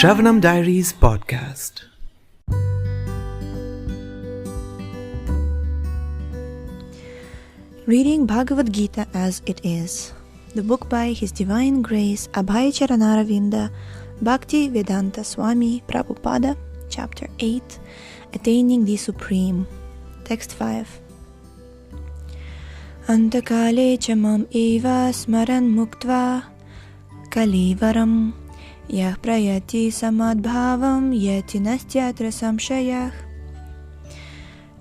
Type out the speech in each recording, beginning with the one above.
Shravanam Diaries podcast. Reading Bhagavad Gita as it is, the book by His Divine Grace Abhay Charanaravinda Bhakti Vedanta Swami Prabhupada, Chapter 8, Attaining the Supreme, Text 5. Antakale chamam eva smaran muktva kalivaram yah prayati samadbhavam yeti nastyatra samshayah.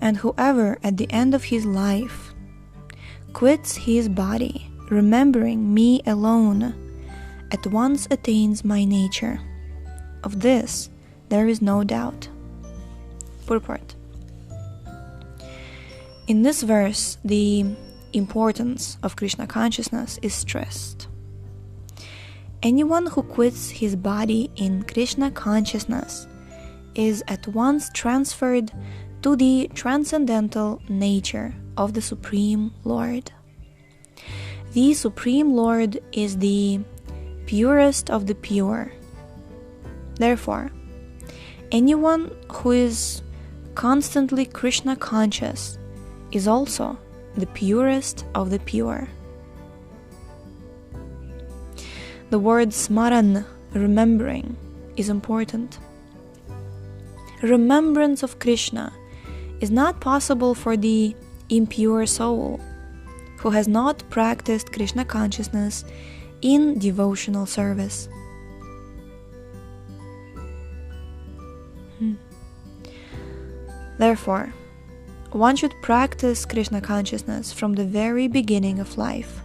And whoever at the end of his life quits his body, remembering me alone, at once attains my nature. Of this there is no doubt. Purport. In this verse, the importance of Krishna consciousness is stressed. Anyone who quits his body in Krishna consciousness is at once transferred to the transcendental nature of the Supreme Lord. The Supreme Lord is the purest of the pure. Therefore, anyone who is constantly Krishna conscious is also the purest of the pure. The word smaran, remembering, is important. Remembrance of Krishna is not possible for the impure soul who has not practiced Krishna consciousness in devotional service. Therefore, one should practice Krishna consciousness from the very beginning of life.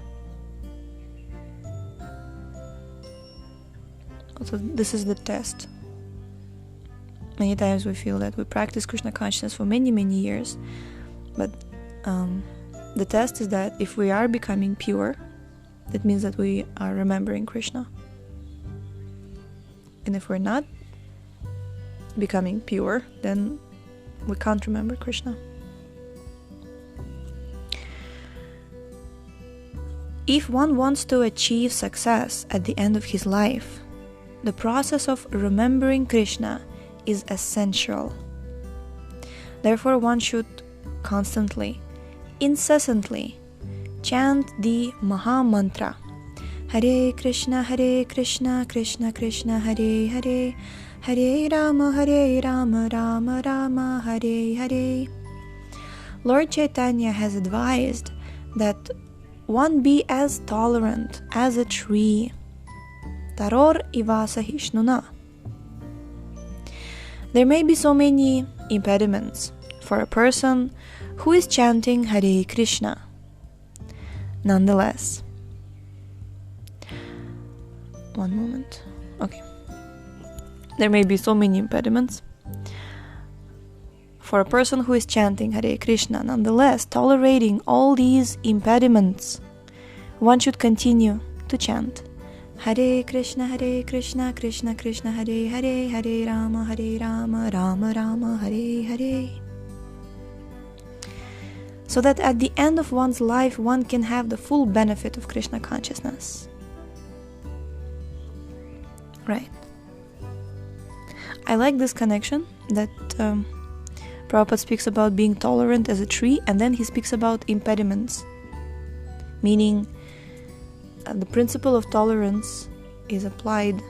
Also, this is the test. Many times we feel that we practice Krishna consciousness for many years, but the test is that if we are becoming pure, that means that we are remembering Krishna. And if we're not becoming pure, then we can't remember Krishna. If one wants to achieve success at the end of his life, the process of remembering Krishna is essential. Therefore, one should constantly, incessantly chant the Maha Mantra, Hare Krishna, Krishna Krishna, Hare Hare, Hare Rama, Rama Rama, Hare Hare. Lord Chaitanya has advised that one be as tolerant as a tree. Taror ivasa hishnuna. There may be so many impediments for a person who is chanting Hare Krishna. Nonetheless, one moment. Okay. There may be so many impediments for a person who is chanting Hare Krishna. Nonetheless, tolerating all these impediments, one should continue to chant Hare Krishna, Krishna Krishna, Hare Hare, Hare Rama, Rama Rama, Hare Hare. So that at the end of one's life, one can have the full benefit of Krishna consciousness. Right. I like this connection that Prabhupada speaks about being tolerant as a tree, and then he speaks about impediments, meaning the principle of tolerance is applied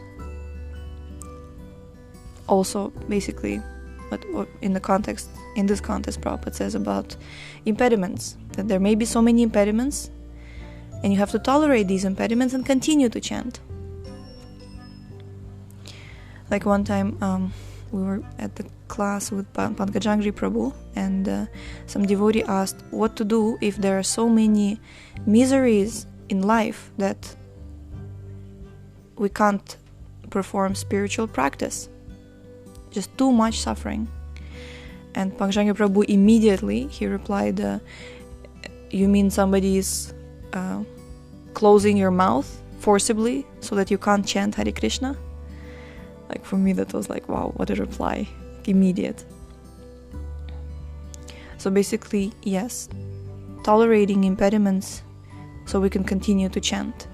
also basically what in this context Prabhupada says about impediments, that there may be so many impediments and you have to tolerate these impediments and continue to chant. Like one time we were at the class with Pankajangri Prabhu, and some devotee asked what to do if there are so many miseries in life that we can't perform spiritual practice. Just too much suffering. And Pankajangri Prabhu immediately, he replied, you mean somebody is closing your mouth forcibly so that you can't chant Hare Krishna? Like for me that was like, wow, what a reply. Immediate. So basically, yes, tolerating impediments so we can continue to chant.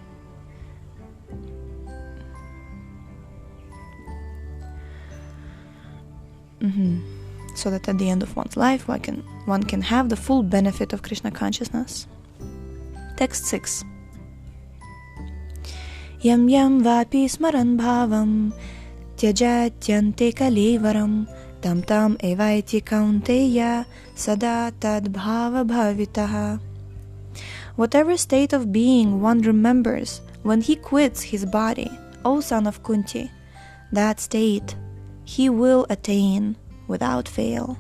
So that at the end of one's life, one can have the full benefit of Krishna consciousness. Text 6. Yam yam vapi smaran bhavam tyajatyante kalevaram tam tam evaiti kaunteya sada tad bhava bhavitaha. Whatever state of being one remembers when he quits his body, O son of Kunti, that state he will attain without fail.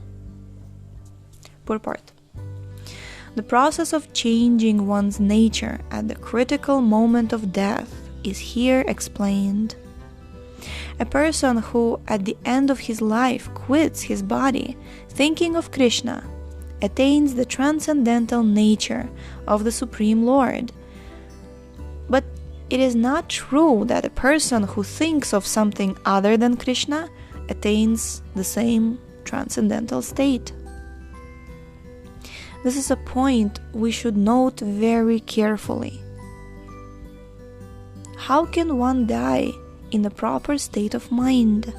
Purport. The process of changing one's nature at the critical moment of death is here explained. A person who at the end of his life quits his body thinking of Krishna attains the transcendental nature of the Supreme Lord. But it is not true that a person who thinks of something other than Krishna attains the same transcendental state. This is a point we should note very carefully. How can one die in the proper state of mind?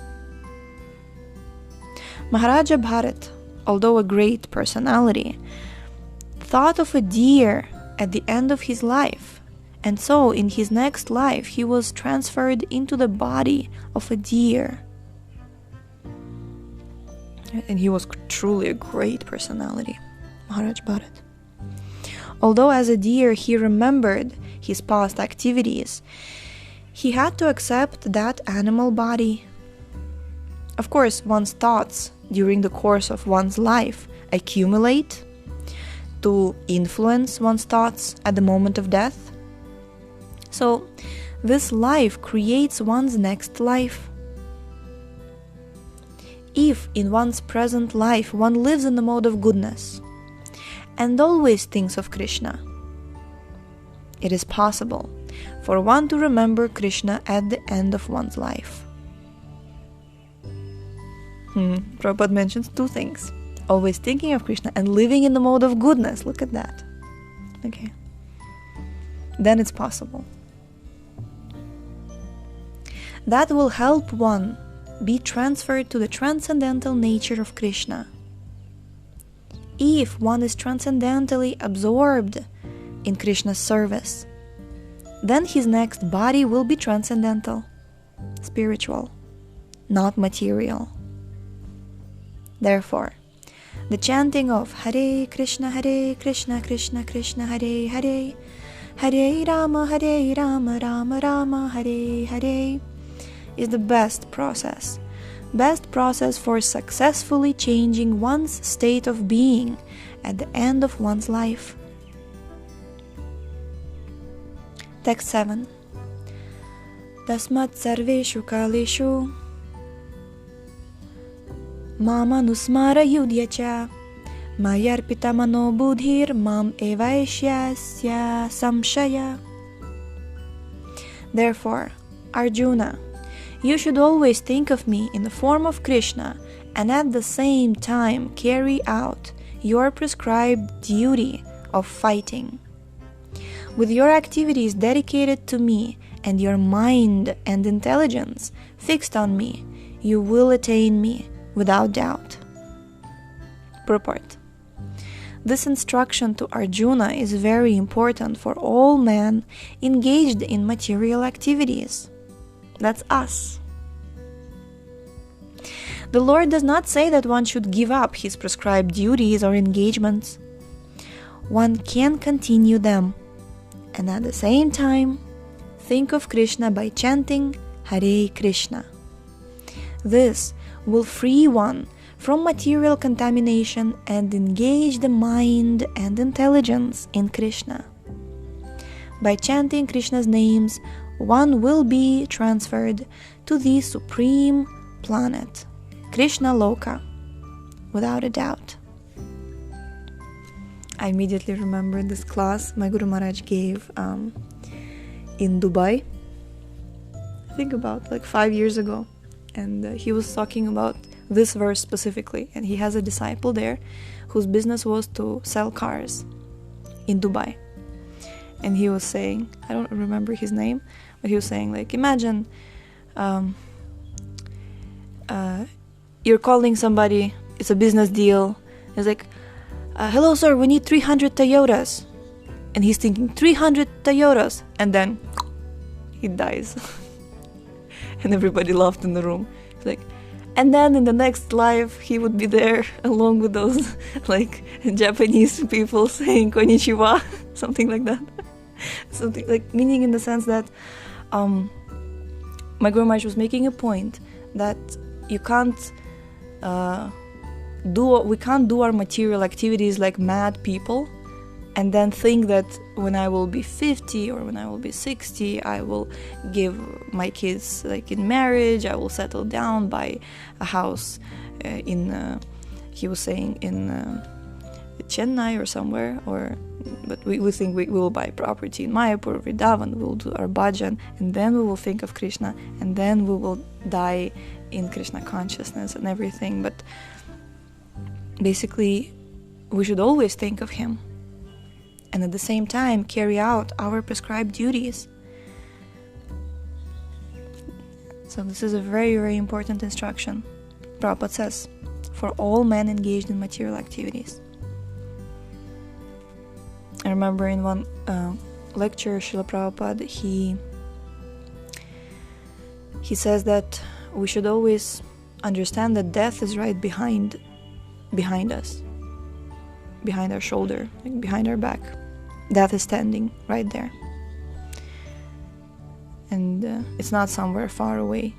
Maharaja Bharat, although a great personality, thought of a deer at the end of his life, and so in his next life he was transferred into the body of a deer. And he was truly a great personality, Maharaj Bharat. Although as a deer he remembered his past activities, he had to accept that animal body. Of course, one's thoughts during the course of one's life accumulate to influence one's thoughts at the moment of death. So, this life creates one's next life. If in one's present life one lives in the mode of goodness and always thinks of Krishna, it is possible for one to remember Krishna at the end of one's life. Prabhupada mentions two things: always thinking of Krishna and living in the mode of goodness. Look at that. Okay. Then it's possible. That will help one be transferred to the transcendental nature of Krishna. If one is transcendentally absorbed in Krishna's service, then his next body will be transcendental, spiritual, not material. Therefore, the chanting of Hare Krishna, Krishna Krishna, Hare Hare, Hare Rama, Rama Rama, Hare Hare is the best process for successfully changing one's state of being at the end of one's life. Text 7. Tasmat sarveshu kaleshu mama nusmara yudhyacha mayarpita mano buddhir mam evaishyasya samshaya. Therefore, Arjuna, you should always think of me in the form of Krishna and at the same time carry out your prescribed duty of fighting. With your activities dedicated to me and your mind and intelligence fixed on me, you will attain me without doubt. Purport. This instruction to Arjuna is very important for all men engaged in material activities. That's us. The Lord does not say that one should give up his prescribed duties or engagements. One can continue them, and at the same time, think of Krishna by chanting Hare Krishna. This will free one from material contamination and engage the mind and intelligence in Krishna. By chanting Krishna's names, one will be transferred to the supreme planet, Krishna Loka, without a doubt. I immediately remembered this class my Guru Maharaj gave in Dubai, I think about 5 years ago, and he was talking about this verse specifically, and he has a disciple there whose business was to sell cars in Dubai. And he was saying, I don't remember his name, but he was saying, imagine you're calling somebody, it's a business deal. It's like, hello sir, we need 300 Toyotas. And he's thinking 300 Toyotas, and then he dies. And everybody laughed in the room. It's like, and then in the next life he would be there along with those like Japanese people saying konnichiwa, something like that. Something like, meaning in the sense that my Guru Maharaj was making a point that you can't we can't do our material activities like mad people and then think that when I will be 50 or when I will be 60, I will give my kids like in marriage, I will settle down, buy a house he was saying in Chennai or somewhere, but we think we will buy property in Mayapur, Vrindavan, we will do our bhajan, and then we will think of Krishna, and then we will die in Krishna consciousness and everything. But basically, we should always think of him, and at the same time carry out our prescribed duties. So this is a very, very important instruction. Prabhupada says, for all men engaged in material activities. I remember in one lecture, Srila Prabhupada, he says that we should always understand that death is right behind us, behind our shoulder, like behind our back. Death is standing right there. And it's not somewhere far away.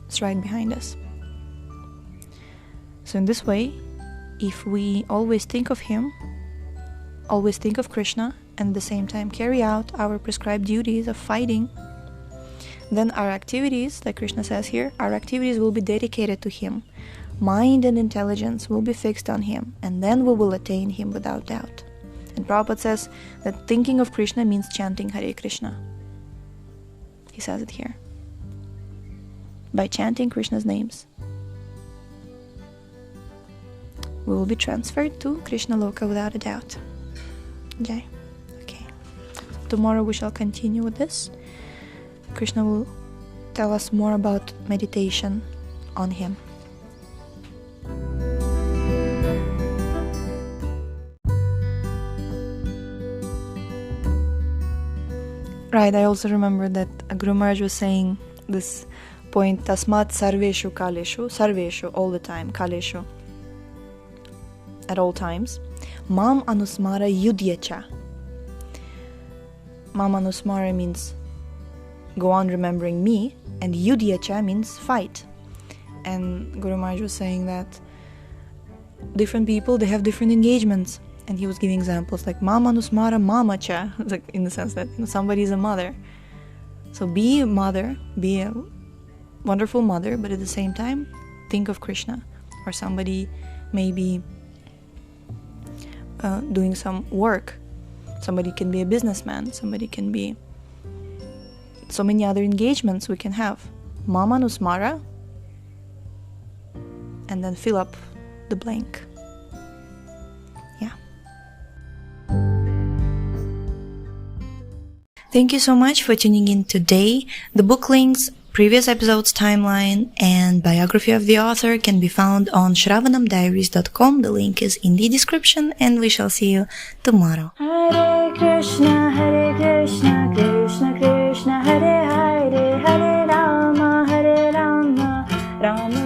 It's right behind us. So in this way, if we always think of him, always think of Krishna, and at the same time carry out our prescribed duties of fighting, then our activities, like Krishna says here, our activities will be dedicated to him. Mind and intelligence will be fixed on him, and then we will attain him without doubt. And Prabhupada says that thinking of Krishna means chanting Hare Krishna. He says it here. By chanting Krishna's names, we will be transferred to Krishna Loka without a doubt. Okay. Tomorrow we shall continue with this. Krishna will tell us more about meditation on him. Right, I also remember that Guru Maharaj was saying this point, Tasmat sarveshu kaleshu, sarveshu, all the time, kaleshu, at all times. Mam anusmara yudhyacha. Mam anusmara means go on remembering me, and yudhyacha means fight. And Guru Maharaj was saying that different people, they have different engagements. And he was giving examples like Mama Nusmara Mamacha, like in the sense that somebody is a mother. So be a mother, be a wonderful mother, but at the same time, think of Krishna. Or somebody may be doing some work. Somebody can be a businessman. Somebody can be so many other engagements we can have. Mama Nusmara, and then fill up the blank. Thank you so much for tuning in today. The book links, previous episodes timeline, and biography of the author can be found on shravanamdiaries.com. The link is in the description, and we shall see you tomorrow. Hare Krishna, Krishna Krishna, Hare Hare, Hare Rama, Rama